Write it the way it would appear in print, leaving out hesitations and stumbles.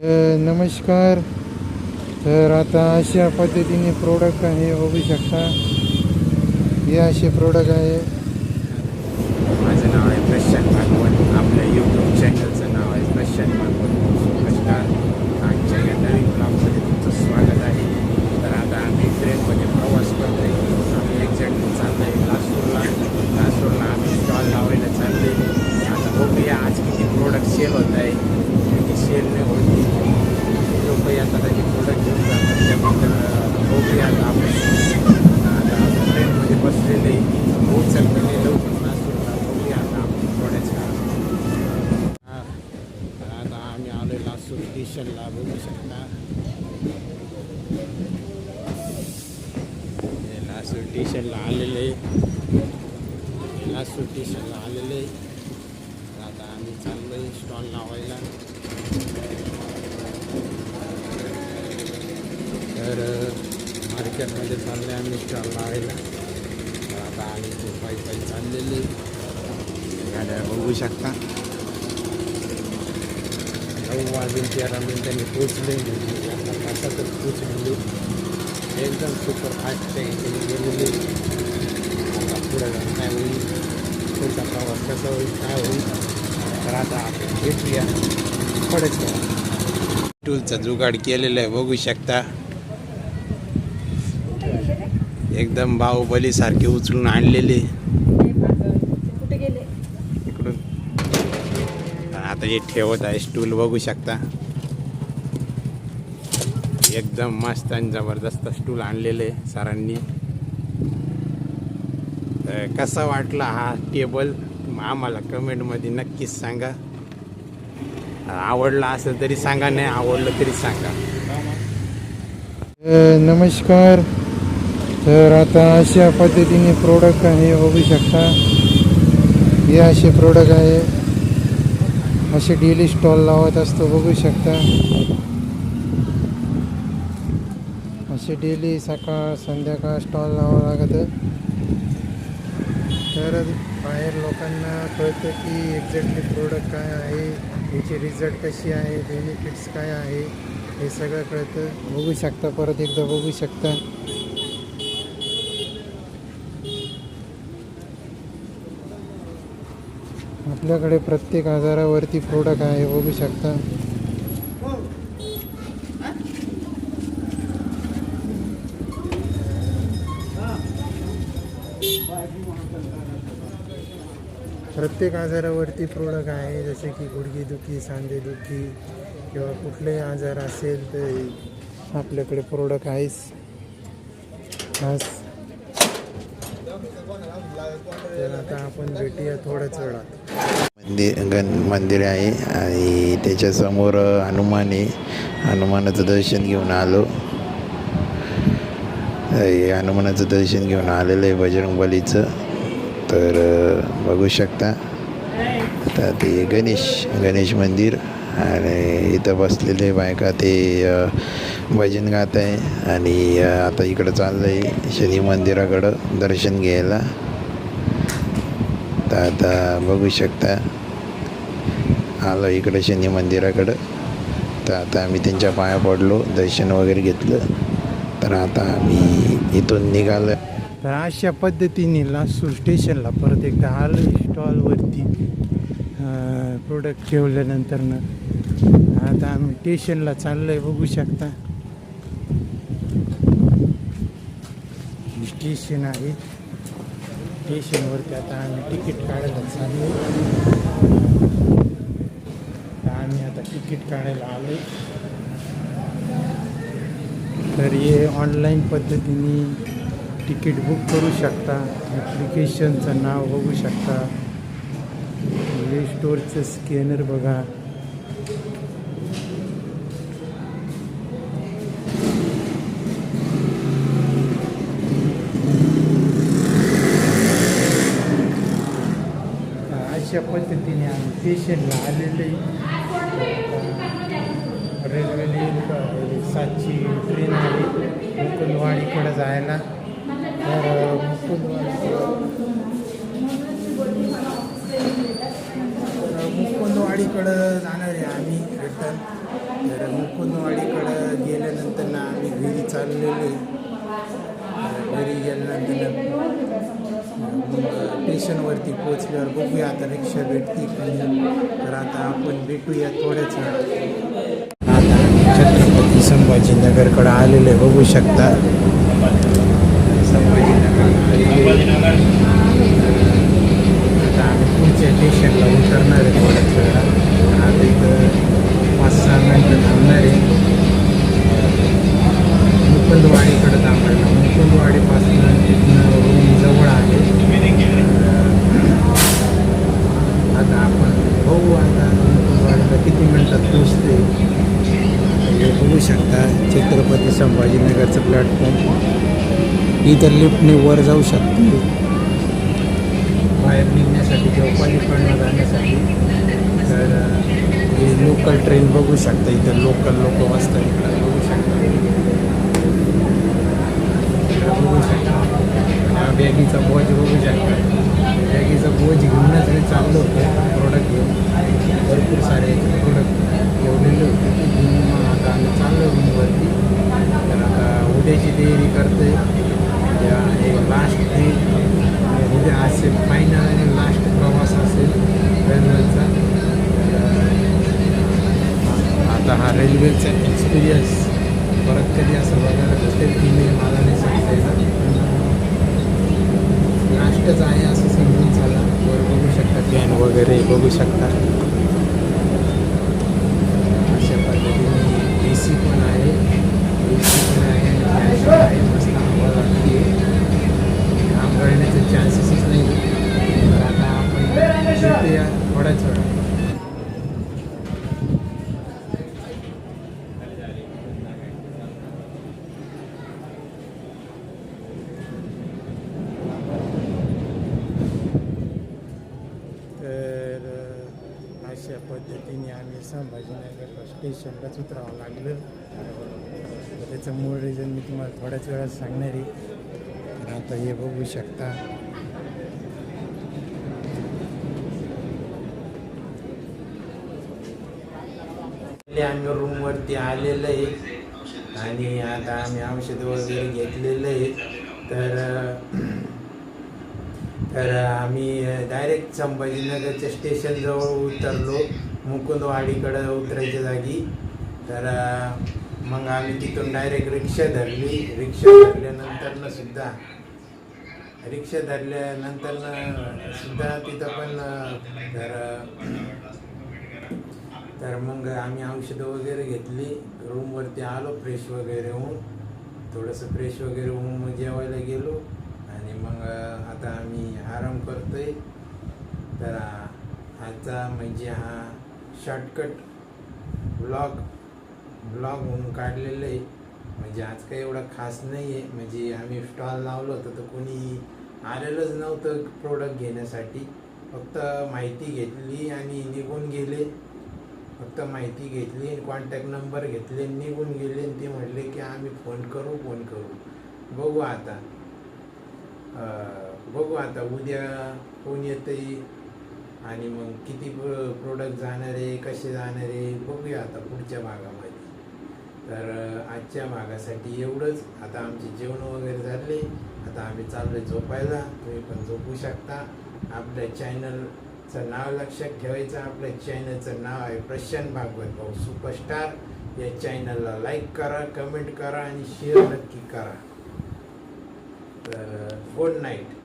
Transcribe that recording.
नमस्कार. तर आता अशा पद्धतीने प्रोडक्ट आहे, बघू शकता. हे असे प्रोडक्ट आहे. माझं नाव आहे प्रशांत भागवत. आपल्या यूट्यूब चॅनलचं नाव आहे प्रशांत भागवत नमस्कार. आजच्या या नवीन ब्लॉगमध्ये तुमचं स्वागत आहे. तर आता आम्ही ट्रेनमध्ये प्रवास करतो आहे. आम्ही एक्झॅक्टली चाललो आहे लासूरला आम्ही स्टॉल लावायला चाललो आहे. आता बघूया आज किती प्रोडक्ट सेल होत आहे, किती सेल नाही होती. लोक आता त्याचे प्रोडक्ट घेऊन जातात, त्याबद्दल बघूया. आता आपण ट्रेनमध्ये बसलेले पोहोचलेले लवकर लासूरला. बघूया आता आपण थोड्याच आता आम्ही आलो लासूर स्टेशनला. बघू शकता लासूर स्टेशनला आलेले आता आम्ही चाललो आहे स्टॉल लावायला. तर मार्केटमध्ये चालले आम्ही स्टॉल लावायला. तर आता आम्ही ते पायी चाललेले गाड्या बघू शकता. 9:13 पोचले, म्हणजे आता तासातच पोचलेले. एकदम सुपर फास्ट गेलेले. आता पुढे जाऊन काय होईल, पुढचा प्रवास कसा होईल, काय होईल, तर आता आपण भेटूया थोडेच. टूलचा जुगाड केलेला आहे, बघू शकता. एकदम बाहुबलीसारखे उचलून आणलेले इकडून. आता हे ठेवत आहे स्टूल, बघू शकता. एकदम मस्त आणि जबरदस्त स्टूल आणलेले सरांनी. कसा वाटला हा टेबल आम्हाला कमेंटमध्ये नक्कीच सांगा. आवडला असेल तरी सांगा, नाही आवडलं तरी सांगा. नमस्कार. तर आता अशा पद्धतीने प्रोडक्ट आहे, बघू शकता. हे असे प्रोडक्ट आहे, असे डेली स्टॉल लावत असतो, बघू शकता. असे डेली सकाळ संध्याकाळ स्टॉल लावावं लागतं. तर बाहेर लोकांना कळतं की एक्झॅक्टली प्रोडक्ट काय आहे, याची रिझल्ट कशी आहे, बेनिफिट्स काय आहे, हे सगळं कळतं. बघू शकता, परत एकदा बघू शकता. आपल्याकडे प्रत्येक आजारावरती प्रोडक्ट आहे, बघू शकता. प्रत्येक आजारावरती प्रोडक्ट आहे, जसे की गुडघेदुखी, सांधेदुखी किंवा कुठलेही आजार असेल तर आपल्याकडे प्रोडक्ट आहेच. तर आता आपण भेटूया थोड्याच वेळात. मंदिर आहे आणि त्याच्यासमोर हनुमान आहे. हनुमानाचं दर्शन घेऊन आलो. हनुमानाचं दर्शन घेऊन आलेलं आहे बजरंगबलीचं. तर बघू शकता. तर ते गणेश मंदिर आणि इथं बसलेले बायका ते भजन गात आहे. आणि आता इकडं चाललं आहे शनी मंदिराकडं दर्शन घ्यायला. तर आता बघू शकता आलो इकडं शनी मंदिराकडं. तर आता आम्ही त्यांच्या पाया पडलो, दर्शन वगैरे घेतलं. तर आता आम्ही इथून निघालो. तर अशा पद्धतीने लासूर स्टेशनला परत एकदा आलं स्टॉलवरती प्रोडक्ट ठेवल्यानंतर आता आम्ही स्टेशनला चाललो आहे, बघू शकता. स्टेशन आहे, स्टेशनवरती आता आम्ही तिकीट काढायला चाललो. आम्ही आता तिकीट काढायला आलो. तर हे ऑनलाईन पद्धतीने तिकीट बुक करू शकता. ॲप्लिकेशनचं नाव बघू शकता, प्ले स्टोअरचं स्कॅनर बघा. अशा पद्धतीने आम्ही स्टेशनला आलेले. रेल्वेने 7ची ट्रेन आहे मुकुंदवाडीकडे जायला. तर मुकुंदवाडीकडं जाणार आहे आम्ही रिटर्न. तर मुकुंदवाडीकडं गेल्यानंतर ना आम्ही घरी चाललेलो आहे. घरी गेल्यानंतर मग स्टेशनवरती पोचल्यावर बघूया आता रिक्षा भेटती का नाही. तर आता आपण भेटूया थोड्याच वेळात. आता आम्ही छत्रपती संभाजीनगरकडं आलेलो आहे, बघू शकता. संभाजीनगर आता आम्ही पुढच्या स्टेशनला उतरणार आहे थोड्याच वेळात. आता इथं 5-6 मिनटं थांबणार आहे. मुकुंदवाडीकडे थांबायला, मुकुंदवाडीपासून तिथनं रूम जवळ आहे. आता आपण बघू आता मुकुंदवाडीला किती मिनटात पोचते. हे बघू शकता छत्रपती संभाजीनगरचं प्लॅटफॉर्म. इथं लिफ्टने वर जाऊ शकतो बाहेर निघण्यासाठी किंवा पलीकडनं जाण्यासाठी. तर हे लोकल ट्रेन बघू शकता. इथं लोकल लोक बसतात इकडं बघू शकता. बघू शकता बॅगीचा बोज बघू शकता. बॅगीचा बोज घेऊनच मी चाललो होतो प्रोडक्ट घेऊन. भरपूर सारे प्रोडक्ट ठेवलेले होते ते घेऊन मग आता आम्ही चाललो रूमवरती. तर आता उद्याची तयारी करते. हे लास्ट डे उद्या असेल फायनल आणि लास्ट प्रवास असेल रेल्वेचा. आता हा रेल्वेचा एक्सपिरियन्स परत कधी असं बघायला भेटेल की नाही मला नाही सांगता येणार. लास्टच आहे असं समजून चाला. वर बघू शकता फॅन वगैरे बघू शकता. अशा पद्धतीने ए सी पण आहे, आणि फॅन पण आहे. मस्त हवा लागते. काम करण्याचे चान्सेसच नाही. तर आता आपण भेटूया थोड्याच वेळा. तर अशा पद्धतीने आम्ही संभाजीनगर स्टेशनलाच उतरावं लागलं. तर त्याचं मूळ रिझन मी तुम्हाला थोड्याच वेळात सांगणार आहे. तर आता हे बघू शकता. आम्ही रूमवरती आलेलं आहे आणि आता आम्ही औषध वगैरे घेतलेलं आहे. तर आम्ही डायरेक्ट संभाजीनगरच्या स्टेशनजवळ उतरलो, मुकुंदवाडीकडं उतरायच्या जागी. तर मग आम्ही तिथून डायरेक्ट रिक्षा धरली. रिक्षा धरल्यानंतर सुद्धा तिथं पण तर मग आम्ही औषधं वगैरे घेतली. रूमवरती आलो फ्रेश वगैरे होऊन. थोडंसं फ्रेश वगैरे होऊन मग जेवायला गेलो आणि मग आता आम्ही आराम करतोय. तर आजचा म्हणजे हा शॉर्टकट ब्लॉग म्हणून काढलेलं आहे. म्हणजे आज काही एवढा खास नाही आहे. म्हणजे आम्ही स्टॉल लावलं होतं तर कोणी आलेलंच नव्हतं प्रोडक्ट घेण्यासाठी. फक्त माहिती घेतली आणि निघून गेले. फक्त माहिती घेतली, कॉन्टॅक्ट नंबर घेतले, निघून गेले. आणि ते म्हटले की आम्ही फोन करू. बघू आता उद्या कोण येतंय आणि मग किती प्रोडक्ट जाणार आहे, कसे जाणार आहे बघूया आता पुढच्या भागामध्ये. तर आजच्या भागासाठी एवढंच. आता आमचे जेवण वगैरे झाले. आता आम्ही चाललो झोपायला. तुम्ही पण झोपू शकता. आपल्या चॅनलचं नाव लक्षात ठेवायचं. आपल्या चॅनलचं नाव आहे प्रशांत भागवत भाऊ सुपरस्टार. या चॅनलला लाईक करा, कमेंट करा आणि शेअर नक्की करा. तर गुड नाईट.